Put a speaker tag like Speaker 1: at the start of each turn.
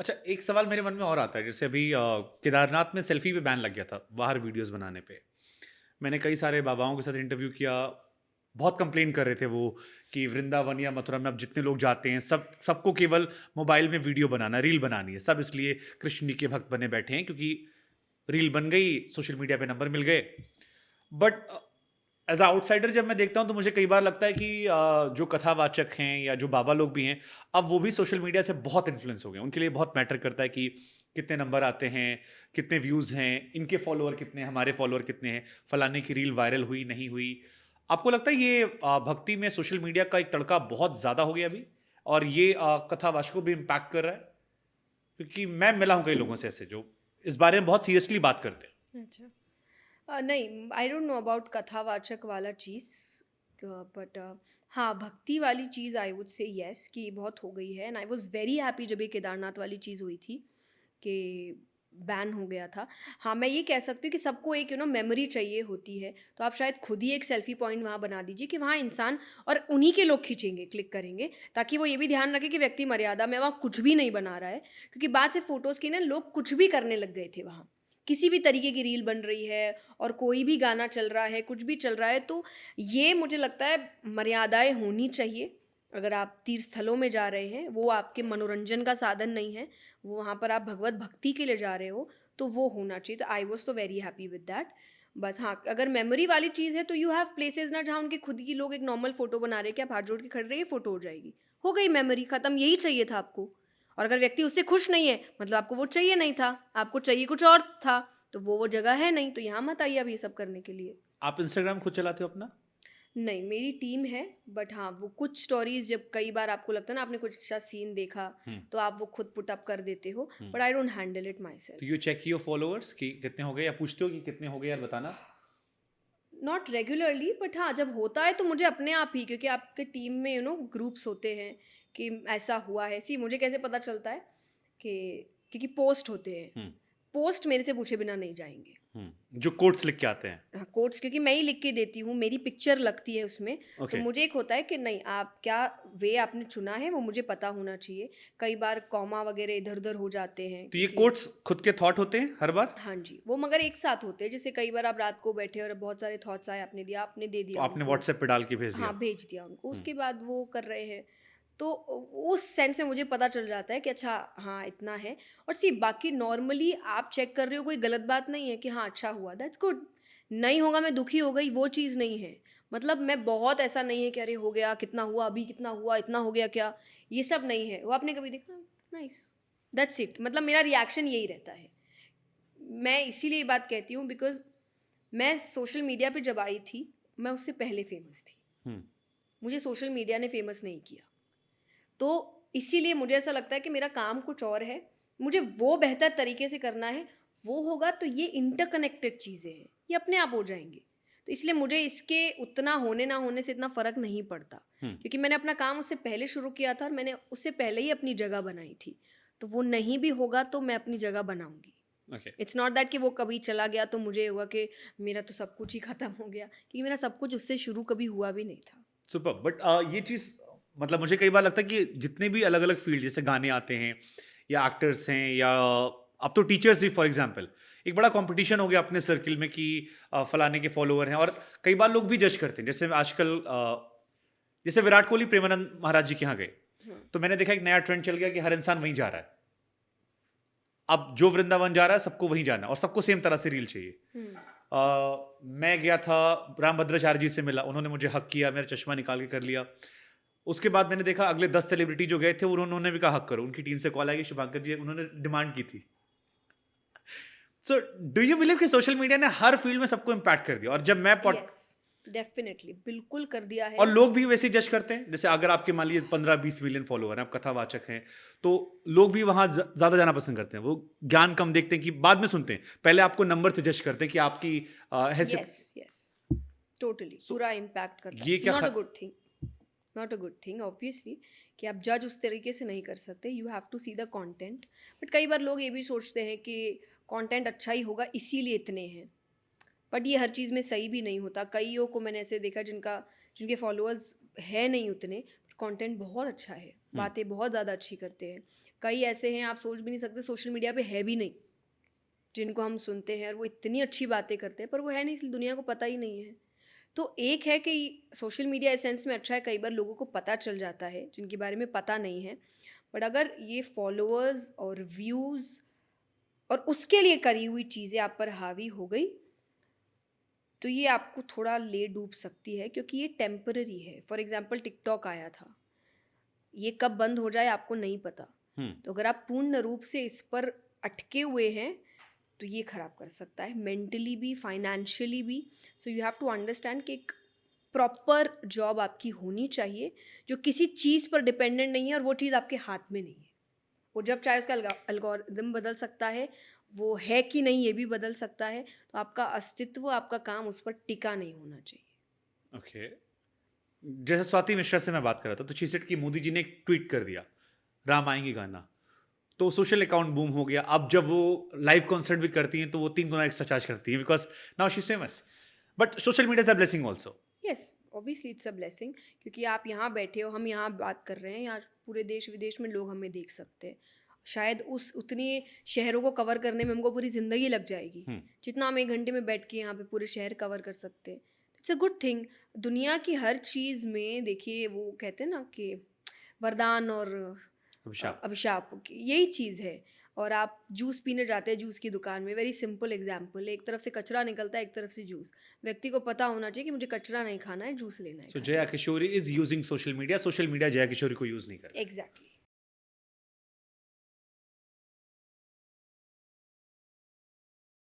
Speaker 1: अच्छा, एक सवाल मेरे मन में और आता है, जैसे अभी केदारनाथ में सेल्फी पे बैन लग गया था बाहर वीडियोस बनाने पे। मैंने कई सारे बाबाओं के साथ इंटरव्यू किया, बहुत कंप्लेन कर रहे थे वो कि वृंदावन या मथुरा में अब जितने लोग जाते हैं सबको केवल मोबाइल में वीडियो बनाना, रील बनानी है, सब इसलिए कृष्ण जी के भक्त बने बैठे हैं क्योंकि रील बन गई, सोशल मीडिया पे नंबर मिल गए। बट एज अ आउटसाइडर जब मैं देखता हूँ तो मुझे कई बार लगता है कि जो कथावाचक हैं या जो बाबा लोग भी हैं, अब वो भी सोशल मीडिया से बहुत इन्फ्लुएंस हो गए। उनके लिए बहुत मैटर करता है कि कितने नंबर आते हैं, कितने व्यूज़ हैं, इनके फॉलोअर कितने हैं, हमारे फॉलोअर कितने हैं, फलाने की रील वायरल हुई नहीं हुई। आपको लगता है ये भक्ति में सोशल मीडिया का एक तड़का बहुत ज़्यादा हो गया अभी, और ये कथावाचकों को भी इम्पैक्ट कर रहा है? क्योंकि मैं मिला हूँ कई लोगों से ऐसे जो इस बारे में बहुत सीरियसली बात करते हैं।
Speaker 2: अच्छा। नहीं, आई डोंट नो अबाउट कथावाचक वाला चीज़, बट हाँ, भक्ति वाली चीज़ आई वुड से येस कि बहुत हो गई है। And I was very happy जब ये केदारनाथ वाली चीज़ हुई थी कि बैन हो गया था। हाँ, मैं ये कह सकती हूँ कि सबको एक मेमोरी चाहिए होती है, तो आप शायद खुद ही एक सेल्फ़ी पॉइंट वहाँ बना दीजिए कि वहाँ इंसान और उन्हीं के लोग खींचेंगे, क्लिक करेंगे, ताकि वो ये भी ध्यान रखें कि व्यक्ति मर्यादा में वहाँ कुछ भी नहीं बना रहा है। क्योंकि बाद से फ़ोटोज़ की ना लोग कुछ भी करने लग गए थे वहाँ। किसी भी तरीके की रील बन रही है और कोई भी गाना चल रहा है, कुछ भी चल रहा है, तो ये मुझे लगता है मर्यादाएँ होनी चाहिए। अगर आप तीर्थ स्थलों में जा रहे हैं, वो आपके मनोरंजन का साधन नहीं है, वो वहाँ पर आप भगवत भक्ति के लिए जा रहे हो, तो वो होना चाहिए। तो आई वाज़ तो वेरी हैप्पी विद दैट। बस हाँ, अगर मेमोरी वाली चीज़ है तो यू हैव प्लेसेस ना जहाँ उनके खुद की लोग एक नॉर्मल फ़ोटो बना रहे हैं कि आप हाथ जोड़ के खड़े रहिए, फ़ोटो हो जाएगी। हो गई मेमोरी खत्म, यही चाहिए था आपको। और अगर व्यक्ति उससे खुश नहीं है, मतलब आपको वो चाहिए नहीं था, आपको चाहिए कुछ और था, तो वो जगह है नहीं, तो यहाँ मत आइए अब ये सब करने के लिए।
Speaker 1: आप इंस्टाग्राम खुद चलाते हो अपना?
Speaker 2: नहीं, मेरी टीम है, बट हाँ, वो कुछ स्टोरीज़ जब कई बार आपको लगता है ना आपने कुछ अच्छा सीन देखा,
Speaker 1: हम्म।
Speaker 2: तो आप वो खुद पुट अप कर देते हो,
Speaker 1: hmm.
Speaker 2: But I don't handle it
Speaker 1: to you
Speaker 2: myself.
Speaker 1: Check your followers कि कितने हो गए, या पूछते हो कि कितने हो गए यार बताना?
Speaker 2: नॉट रेगुलरली, बट हाँ, जब होता है तो मुझे अपने आप ही, क्योंकि आपके टीम में ग्रुप्स होते हैं कि ऐसा हुआ है। सी मुझे कैसे पता चलता है कि क्योंकि पोस्ट होते हैं,
Speaker 1: हम्म।
Speaker 2: पोस्ट मेरे से पूछे बिना नहीं जाएँगे।
Speaker 1: जो कोट्स लिख के आते हैं।
Speaker 2: हाँ, कोट्स क्योंकि मैं ही लिख के देती हूँ, मेरी पिक्चर लगती है उसमें, तो
Speaker 1: ओके।
Speaker 2: मुझे एक होता है कि नहीं, आप क्या वे आपने चुना है वो मुझे पता होना चाहिए। कई बार कॉमा वगैरह इधर-उधर हो जाते हैं
Speaker 1: तो ये
Speaker 2: क्योंकि
Speaker 1: कोट्स खुद के थॉट होते हैं हर बार?
Speaker 2: हाँ जी, वो मगर एक साथ होते हैं। जैसे कई बार आप रात को बैठे और बहुत सारे थॉट्स आए, आपने दिया, आपने दे
Speaker 1: तो
Speaker 2: दिया
Speaker 1: आपने
Speaker 2: उनको।
Speaker 1: व्हाट्सएप पे डाल के भेज दिया?
Speaker 2: हाँ, भेज दिया उनको,
Speaker 1: हम्म।
Speaker 2: उसके बाद वो कर रहे हैं। तो उस सेंस में मुझे पता चल जाता है कि अच्छा हाँ, इतना है। और सी बाकी नॉर्मली आप चेक कर रहे हो, कोई गलत बात नहीं है कि हाँ, अच्छा हुआ, दैट्स गुड। नहीं होगा मैं दुखी हो गई, वो चीज़ नहीं है। मतलब मैं बहुत ऐसा नहीं है कि अरे हो गया, कितना हुआ, अभी कितना हुआ, इतना हो गया क्या? ये सब नहीं है। वो आपने कभी देखा? Nice, that's it. मतलब मेरा रिएक्शन यही रहता है। मैं इसीलिए ये बात कहती हूँ बिकॉज़ मैं सोशल मीडिया पे जब आई थी, मैं उससे पहले फ़ेमस थी।
Speaker 1: हम्म।
Speaker 2: मुझे सोशल मीडिया ने फ़ेमस नहीं किया। तो इसीलिए मुझे ऐसा लगता है कि मेरा काम कुछ और है, मुझे वो बेहतर तरीके से करना है, वो होगा तो ये इंटरकनेक्टेड चीज़ें हैं, ये अपने आप हो जाएँगी। तो इसलिए मुझे इसके उतना होने ना होने से इतना फ़र्क नहीं पड़ता,
Speaker 1: हम्म।
Speaker 2: क्योंकि मैंने अपना काम उससे पहले शुरू किया था और मैंने उससे पहले ही अपनी जगह बनाई थी। तो वो नहीं भी होगा तो मैं अपनी जगह बनाऊँगी।
Speaker 1: ओके।
Speaker 2: इट्स नॉट दैट कि वो कभी चला गया तो मुझे होगा कि मेरा तो सब कुछ ही ख़त्म हो गया, क्योंकि मेरा सब कुछ उससे शुरू कभी हुआ भी नहीं था।
Speaker 1: सुपर। बट ये चीज़, मतलब मुझे कई बार लगता है कि जितने भी अलग अलग फील्ड, जैसे गाने आते हैं या एक्टर्स हैं या अब तो टीचर्स भी, फॉर एग्जांपल एक बड़ा कंपटीशन हो गया अपने सर्किल में कि फलाने के फॉलोअर हैं, और कई बार लोग भी जज करते हैं। जैसे आजकल जैसे विराट कोहली प्रेमानंद महाराज जी के यहाँ गए,
Speaker 2: हुँ,
Speaker 1: तो मैंने देखा एक नया ट्रेंड चल गया कि हर इंसान वहीं जा रहा है। अब जो वृंदावन जा रहा है सबको वहीं जाना है और सबको सेम तरह से रील चाहिए।
Speaker 2: हुँ,
Speaker 1: मैं गया था, रामभद्राचार्य जी से मिला, उन्होंने मुझे हक किया, मेरा चश्मा निकाल के कर लिया। उसके बाद मैंने देखा अगले 10 सेलिब्रिटी जो गए थे उन्होंने भी कहा हक करो। उनकी टीम से कॉल आई कि शुभांकर जी, उन्होंने डिमांड की थी। सो डू यू बिलीव कि सोशल मीडिया ने हर फील्ड में सबको इम्पैक्ट कर दिया? और जब मैं पॉड
Speaker 2: येस, डेफ़िनिटली, बिल्कुल कर दिया
Speaker 1: और
Speaker 2: है।
Speaker 1: लोग भी वैसे ही जज करते हैं, जैसे अगर आपके मान लीजिए 15-20 मिलियन फॉलोअर हैं, आप कथावाचक हैं, तो लोग भी वहां ज्यादा जाना पसंद करते हैं। वो ज्ञान कम देखते हैं कि बाद में सुनते हैं, पहले आपको नंबर से जज करते हैं कि आपकी हैसियत।
Speaker 2: येस, येस, टोटली
Speaker 1: सो
Speaker 2: पूरा इम्पैक्ट करता
Speaker 1: ये
Speaker 2: है।
Speaker 1: क्या
Speaker 2: not a good thing, not a good thing obviously कि आप जज उस तरीके से नहीं कर सकते। You have to see the content. But कई बार लोग ये भी सोचते हैं कि कंटेंट अच्छा ही होगा इसीलिए इतने हैं। बट ये हर चीज़ में सही भी नहीं होता। कईयों को मैंने ऐसे देखा जिनके फॉलोअर्स है नहीं उतने, कंटेंट बहुत अच्छा है,
Speaker 1: हम्म।
Speaker 2: बातें बहुत ज़्यादा अच्छी करते हैं। कई ऐसे हैं आप सोच भी नहीं सकते, सोशल मीडिया पे है भी नहीं, जिनको हम सुनते हैं और वो इतनी अच्छी बातें करते हैं, पर वो है नहीं, इसलिए दुनिया को पता ही नहीं है। तो एक है कि सोशल मीडिया इस सेंस में अच्छा है, कई बार लोगों को पता चल जाता है जिनके बारे में पता नहीं है। बट अगर ये फॉलोअर्स और व्यूज़ और उसके लिए करी हुई चीज़ें आप पर हावी हो गई, तो ये आपको थोड़ा ले डूब सकती है, क्योंकि ये टेम्पररी है। फॉर एग्जांपल टिकटॉक आया था, ये कब बंद हो जाए आपको नहीं पता। तो अगर आप पूर्ण रूप से इस पर अटके हुए हैं तो ये ख़राब कर सकता है, मेंटली भी, फाइनेंशियली भी। So you have to understand कि एक प्रॉपर जॉब आपकी होनी चाहिए जो किसी चीज़ पर डिपेंडेंट नहीं है, और वो चीज़ आपके हाथ में नहीं है। वो जब चाहे उसका एल्गोरिदम बदल सकता है, वो है कि नहीं ये भी बदल सकता है। तो आपका अस्तित्व, आपका काम उस पर टिका नहीं होना चाहिए।
Speaker 1: ओके। जैसे स्वाति मिश्रा से मैं बात कर रहा था, तो शी सेड कि मोदी जी ने एक ट्वीट कर दिया, राम आएंगे गाना, तो सोशल अकाउंट बूम हो गया। अब जब वो लाइव कॉन्सर्ट भी करती हैं तो वो 3 गुना एक्स्ट्रा चार्ज करती हैं, because now she is famous. But social media is a blessing also.
Speaker 2: Yes, obviously it's a blessing, क्योंकि आप यहाँ बैठे हो, हम यहाँ बात कर रहे हैं, यहाँ पूरे देश विदेश में लोग हमें देख सकते हैं। शायद उस उतने शहरों को कवर करने में हमको पूरी ज़िंदगी लग जाएगी, जितना हम 1 घंटे में बैठ के यहाँ पे पूरे शहर कवर कर सकते हैं। It's a good thing. दुनिया की हर चीज़ में देखिए, वो कहते हैं ना कि वरदान और
Speaker 1: अभिशाप।
Speaker 2: अभिशाप यही चीज़ है। और आप जूस पीने जाते हैं जूस की दुकान में, वेरी सिंपल एग्जांपल, एक तरफ से कचरा निकलता है, एक तरफ से जूस। व्यक्ति को पता होना चाहिए कि मुझे कचरा नहीं खाना है, जूस लेना है।
Speaker 1: So Jaya Kishori is using social media, social media Jaya Kishori को यूज नहीं कर रहा है।
Speaker 2: एग्जैक्टली।